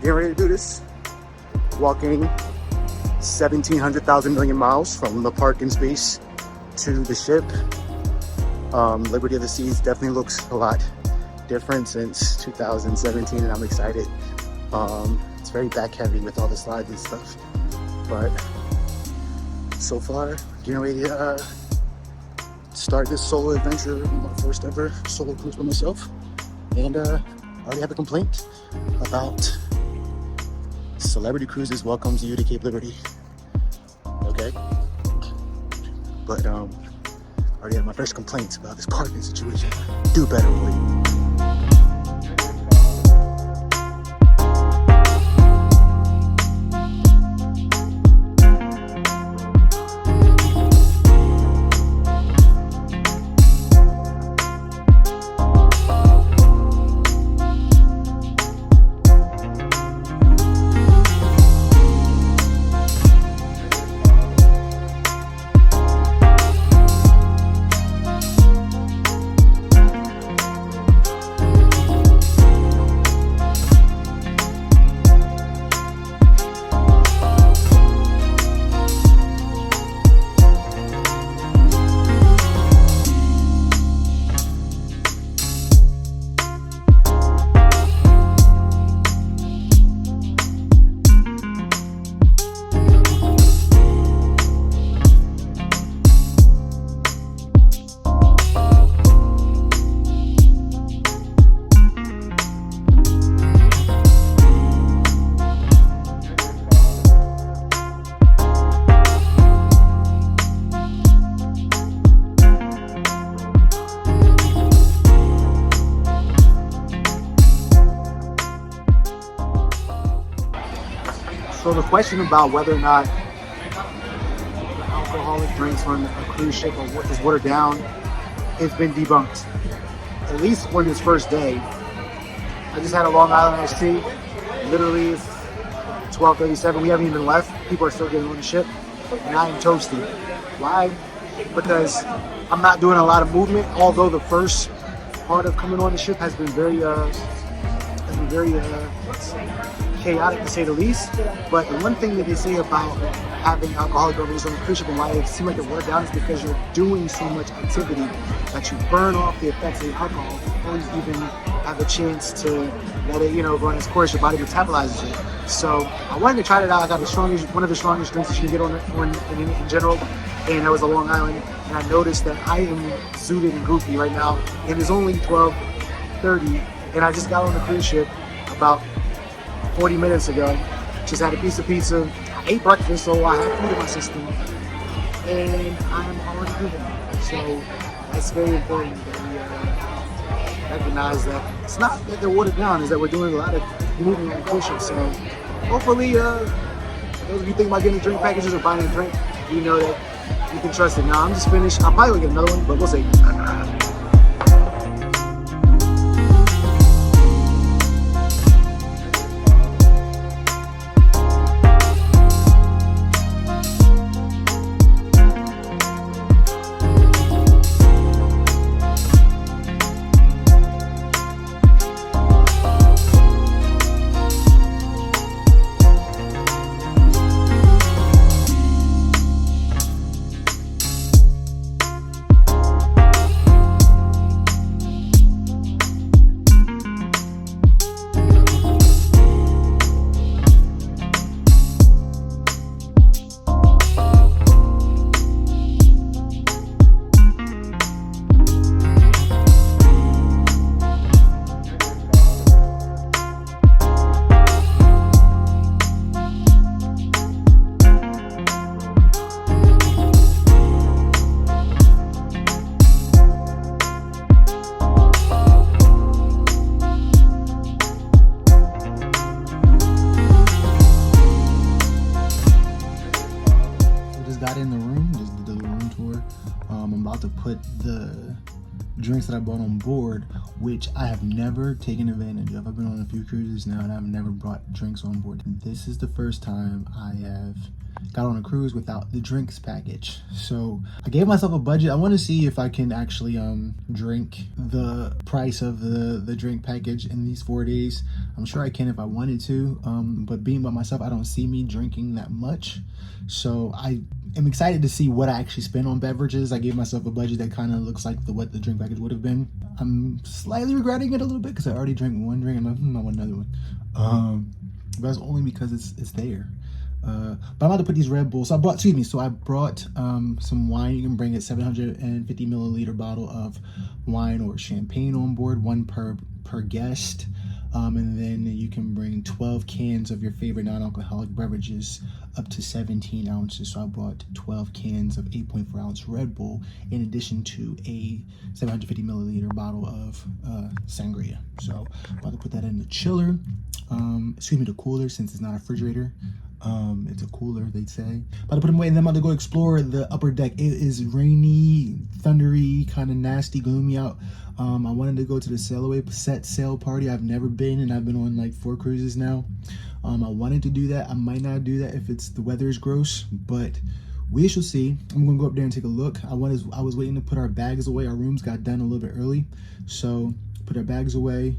Getting ready to do this. Walking 1,700,000 million miles from the parking space to the ship. Liberty of the Seas definitely looks a lot different since 2017, and I'm excited. It's very back heavy with all the slides and stuff, but so far getting ready to start this solo adventure, my first ever solo cruise by myself, and I already have a complaint about Celebrity Cruises welcomes you to Cape Liberty. Okay, but I already have my first complaints about this parking situation. Do better, William. So the question about whether or not alcoholic drinks on a cruise ship is watered down, it's been debunked. At least on this first day. I just had a Long Island iced tea. Literally, it's 12:37. We haven't even left. People are still getting on the ship, and I am toasty. Why? Because I'm not doing a lot of movement. Although the first part of coming on the ship has been very chaotic, to say the least. But the one thing that they say about having alcoholic beverages on the cruise ship and why it seems like it watered down is because you're doing so much activity that you burn off the effects of the alcohol before you even have a chance to let it, run its course. Your body metabolizes it. So I wanted to try it out. I got one of the strongest drinks that you can get in general, and that was a Long Island. And I noticed that I am zooted and goofy right now. It is only 12:30, and I just got on the cruise ship about 40 minutes ago. Just had a piece of pizza. I ate breakfast, so I have food in my system, and I'm already moving. So it's very important that we recognize that it's not that they're watered down, is that we're doing a lot of moving on the cruise ship. So hopefully, those of you think about getting drink packages or buying a drink, you know that you can trust it. Now I'm just finished. I'll probably get another one, but we'll see. I'm about to put the drinks that I brought on board, which I have never taken advantage of. I've been on a few cruises now and I've never brought drinks on board. This is the first time I have got on a cruise without the drinks package. So I gave myself a budget. I want to see if I can actually drink the price of the drink package in these 4 days. I'm sure I can if I wanted to, but being by myself, I don't see me drinking that much. So I am excited to see what I actually spend on beverages. I gave myself a budget that kind of looks like what the drink package would have been. I'm slightly regretting it a little bit because I already drank one drink. I'm like, I want another one. But that's only because it's there. But I'm about to put these Red Bulls. So I brought some wine. You can bring a 750 milliliter bottle of wine or champagne on board, one per guest. And then you can bring 12 cans of your favorite non-alcoholic beverages up to 17 ounces. So I brought 12 cans of 8.4 ounce Red Bull in addition to a 750 milliliter bottle of sangria. So I'm about to put that in the chiller. The cooler, since it's not a refrigerator. It's a cooler, they'd say. About to put them away, and then I'm about to go explore the upper deck. It is rainy, thundery, kind of nasty, gloomy out. I wanted to go to the set sail party. I've never been, and I've been on like 4 cruises now. I wanted to do that. I might not do that if the weather is gross, but we shall see. I'm gonna go up there and take a look. I was waiting to put our bags away. Our rooms got done a little bit early, so put our bags away.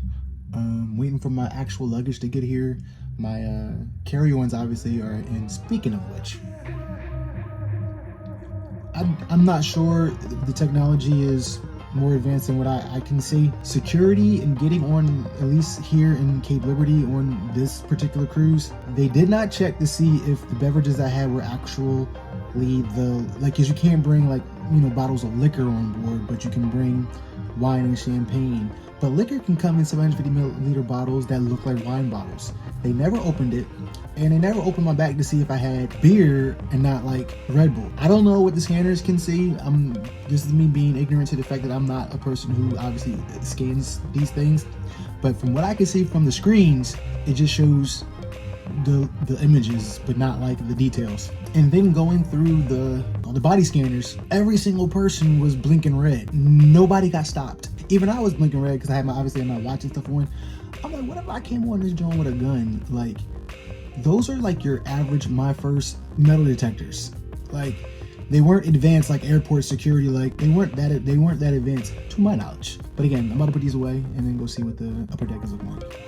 Waiting for my actual luggage to get here. My carry-ons obviously are in. Speaking of which, I'm not sure the technology is more advanced than what I can see. Security and getting on, at least here in Cape Liberty on this particular cruise, they did not check to see if the beverages I had were actually because you can't bring bottles of liquor on board, but you can bring wine and champagne. But liquor can come in 750 milliliter bottles that look like wine bottles. They never opened it, and they never opened my bag to see if I had beer and not like Red Bull. I don't know what the scanners can see. This is me being ignorant to the fact that I'm not a person who obviously scans these things. But from what I can see from the screens, it just shows the images, but not like the details. And then going through the body scanners, every single person was blinking red. Nobody got stopped. Even I was blinking red because I had my watch and stuff on. I'm like, what if I came on this joint with a gun? Like, those are like your average My First metal detectors. Like, they weren't advanced like airport security. Like, they weren't that advanced to my knowledge. But again, I'm about to put these away and then go see what the upper deck is looking like.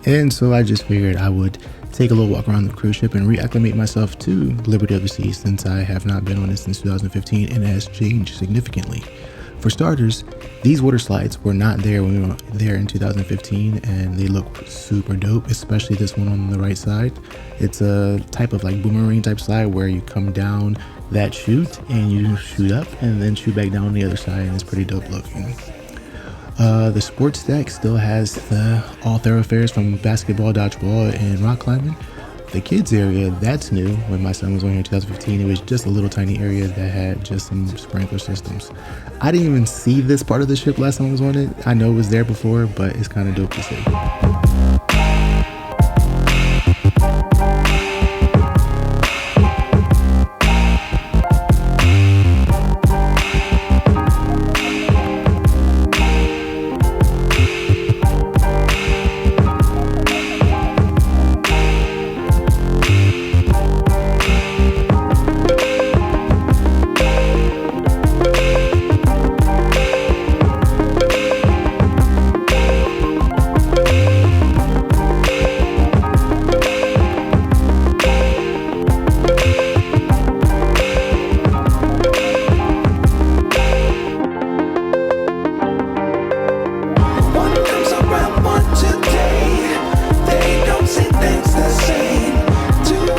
And so I just figured I would take a little walk around the cruise ship and reacclimate myself to Liberty of the Seas, since I have not been on it since 2015 and it has changed significantly. For starters, these water slides were not there when we were there in 2015, and they look super dope, especially this one on the right side. It's a type of like boomerang type slide where you come down that chute and you shoot up and then shoot back down on the other side, and it's pretty dope looking. The sports deck still has the all thoroughfares from basketball, dodgeball, and rock climbing. The kids area, that's new. When my son was on here in 2015, it was just a little tiny area that had just some sprinkler systems. I didn't even see this part of the ship last time I was on it. I know it was there before, but it's kind of dope to see.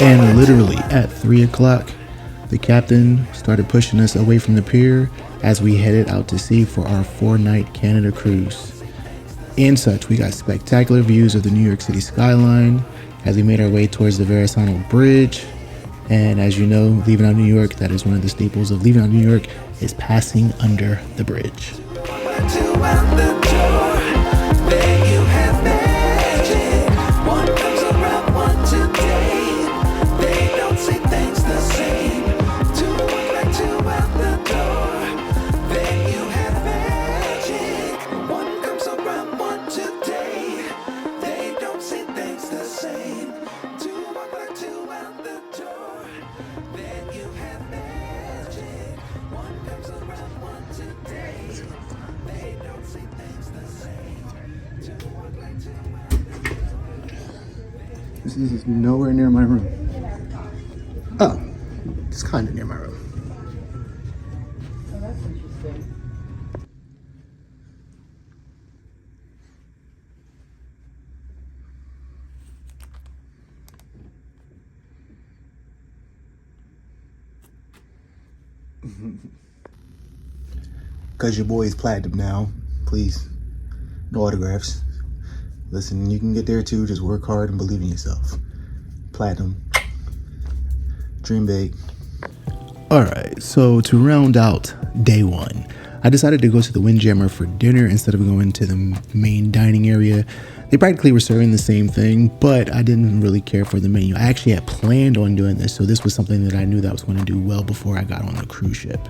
And literally at 3 o'clock, the captain started pushing us away from the pier as we headed out to sea for our 4-night Canada cruise. And such, we got spectacular views of the New York City skyline as we made our way towards the Verrazano Bridge. And as you know, leaving out New York, that is one of the staples of leaving out New York, is passing under the bridge. This is nowhere near my room. Oh, it's kind of near my room. Oh, that's interesting. Cause your boy is platinum now. Please, no autographs. Listen, you can get there too. Just work hard and believe in yourself. Platinum. Dream big. All right, so to round out day one, I decided to go to the Windjammer for dinner instead of going to the main dining area. They practically were serving the same thing, but I didn't really care for the menu. I actually had planned on doing this, so this was something that I knew that I was going to do well before I got on the cruise ship.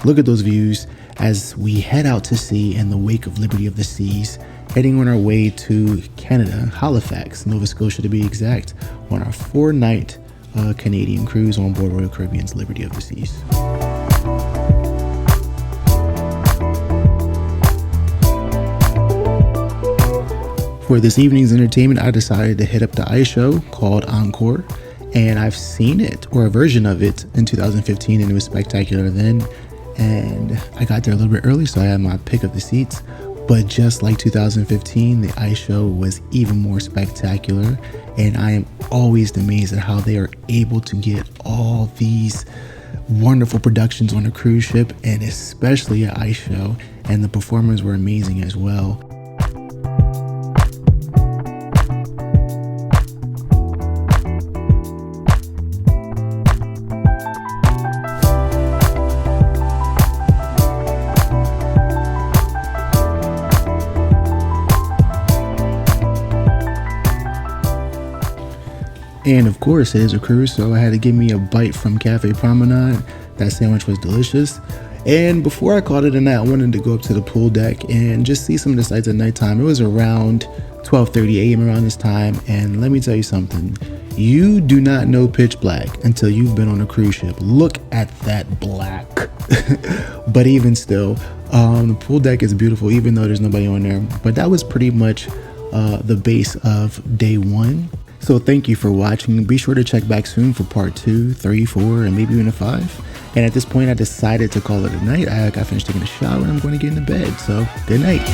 Look at those views as we head out to sea in the wake of Liberty of the Seas, heading on our way to Canada, Halifax, Nova Scotia to be exact, on our 4-night Canadian cruise on board Royal Caribbean's Liberty of the Seas. For this evening's entertainment, I decided to hit up the ice show called Encore, and I've seen it, or a version of it, in 2015, and it was spectacular then. And I got there a little bit early, so I had my pick of the seats. But just like 2015, the ice show was even more spectacular, and I am always amazed at how they are able to get all these wonderful productions on a cruise ship, and especially an ice show, and the performers were amazing as well. And of course, it is a cruise, so I had to give me a bite from Cafe Promenade. That sandwich was delicious. And before I called it a night, I wanted to go up to the pool deck and just see some of the sights at nighttime. It was around 12:30 a.m. around this time, and let me tell you something. You do not know pitch black until you've been on a cruise ship. Look at that black. But even still, the pool deck is beautiful, even though there's nobody on there. But that was pretty much the base of day one. So thank you for watching. Be sure to check back soon for part 2, 3, 4, and maybe even a 5. And at this point, I decided to call it a night. I got finished taking a shower and I'm going to get into bed. So good night.